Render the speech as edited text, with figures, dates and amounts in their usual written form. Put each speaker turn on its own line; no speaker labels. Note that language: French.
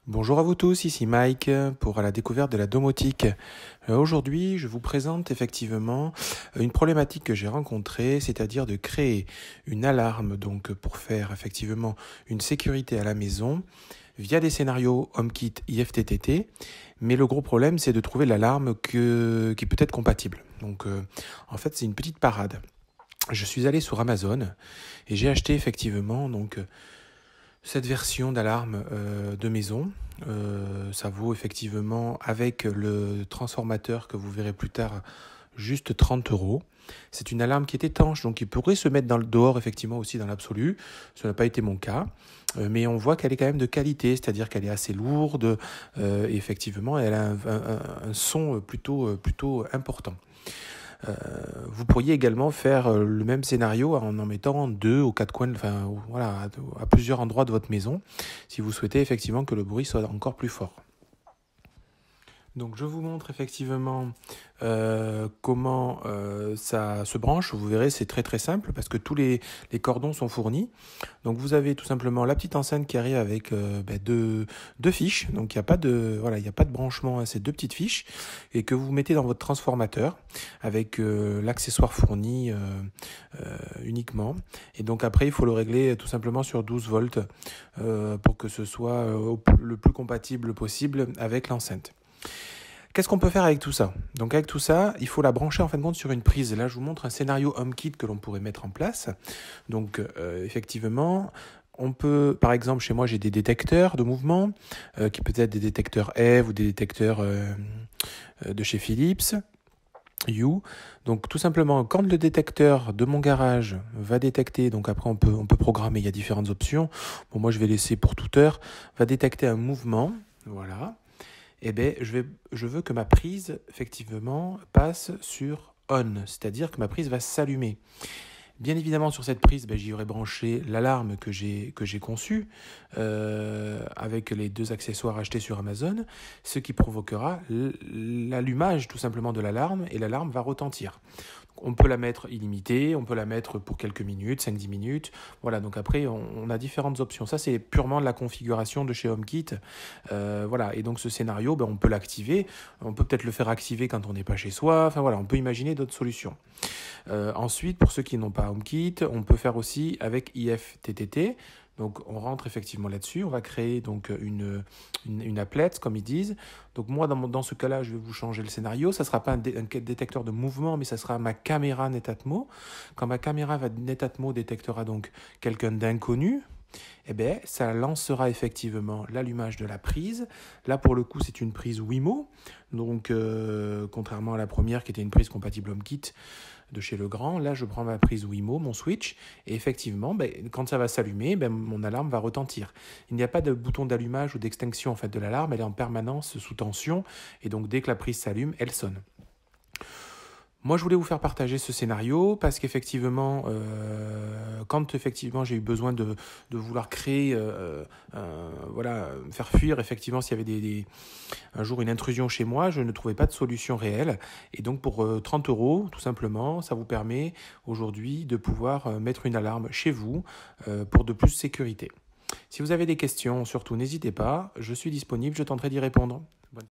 Bonjour à vous tous, ici Mike pour la découverte de la domotique. Aujourd'hui, je vous présente effectivement une problématique que j'ai rencontrée, c'est-à-dire de créer une alarme donc pour faire effectivement une sécurité à la maison via des scénarios HomeKit IFTTT. Mais le gros problème, c'est de trouver l'alarme qui peut être compatible. Donc en fait, c'est une petite parade. Je suis allé sur Amazon et j'ai acheté effectivement cette version d'alarme de maison. Ça vaut effectivement, avec le transformateur que vous verrez plus tard, juste 30 euros. C'est une alarme qui est étanche, donc il pourrait se mettre dans le dehors effectivement aussi dans l'absolu. Ce n'a pas été mon cas, mais on voit qu'elle est quand même de qualité, c'est-à-dire qu'elle est assez lourde et effectivement elle a un son plutôt important. Vous pourriez également faire le même scénario en mettant 2 ou 4 coins, enfin voilà, à plusieurs endroits de votre maison, si vous souhaitez effectivement que le bruit soit encore plus fort. Donc je vous montre effectivement comment ça se branche. Vous verrez, c'est très simple parce que tous les cordons sont fournis. Donc vous avez tout simplement la petite enceinte qui arrive avec deux fiches. Donc il n'y a pas de branchement, hein, c'est deux petites fiches et que vous mettez dans votre transformateur avec l'accessoire fourni uniquement. Et donc après il faut le régler tout simplement sur 12 volts pour que ce soit le plus compatible possible avec l'enceinte. Qu'est-ce qu'on peut faire avec tout ça? Donc avec tout ça, il faut la brancher en fin de compte sur une prise. Là, je vous montre un scénario HomeKit que l'on pourrait mettre en place. Donc effectivement, on peut, par exemple, chez moi, j'ai des détecteurs de mouvement, qui peut être des détecteurs Eve ou des détecteurs de chez Philips. Donc tout simplement, quand le détecteur de mon garage va détecter, donc après on peut programmer, il y a différentes options. Bon, moi je vais laisser pour toute heure, va détecter un mouvement, voilà. Eh bien, je veux que ma prise, effectivement, passe sur on, c'est-à-dire que ma prise va s'allumer. Bien évidemment, sur cette prise, j'y aurai branché l'alarme que j'ai conçue avec les deux accessoires achetés sur Amazon, ce qui provoquera l'allumage tout simplement de l'alarme et l'alarme va retentir. On peut la mettre illimitée, on peut la mettre pour quelques minutes, 5-10 minutes. Voilà, donc après, on a différentes options. Ça, c'est purement de la configuration de chez HomeKit. Voilà, et donc ce scénario, on peut l'activer. On peut peut-être le faire activer quand on n'est pas chez soi. Enfin voilà, on peut imaginer d'autres solutions. Ensuite, pour ceux qui n'ont pas HomeKit, on peut faire aussi avec IFTTT. Donc on rentre effectivement là-dessus, on va créer donc une applet comme ils disent. Donc moi dans ce cas-là, je vais vous changer le scénario. Ça ne sera pas un détecteur de mouvement, mais ça sera ma caméra Netatmo. Quand ma caméra Netatmo détectera donc quelqu'un d'inconnu, eh bien, ça lancera effectivement l'allumage de la prise. Là, pour le coup, c'est une prise Wimo. Donc, contrairement à la première qui était une prise compatible HomeKit de chez Legrand, là, je prends ma prise Wimo, mon switch, et effectivement, quand ça va s'allumer, mon alarme va retentir. Il n'y a pas de bouton d'allumage ou d'extinction en fait, de l'alarme, elle est en permanence sous tension, et donc dès que la prise s'allume, elle sonne. Moi, je voulais vous faire partager ce scénario parce qu'effectivement, quand effectivement j'ai eu besoin de vouloir créer, faire fuir effectivement s'il y avait un jour une intrusion chez moi, je ne trouvais pas de solution réelle. Et donc pour 30 euros, tout simplement, ça vous permet aujourd'hui de pouvoir mettre une alarme chez vous pour de plus sécurité. Si vous avez des questions, surtout n'hésitez pas, je suis disponible, je tenterai d'y répondre.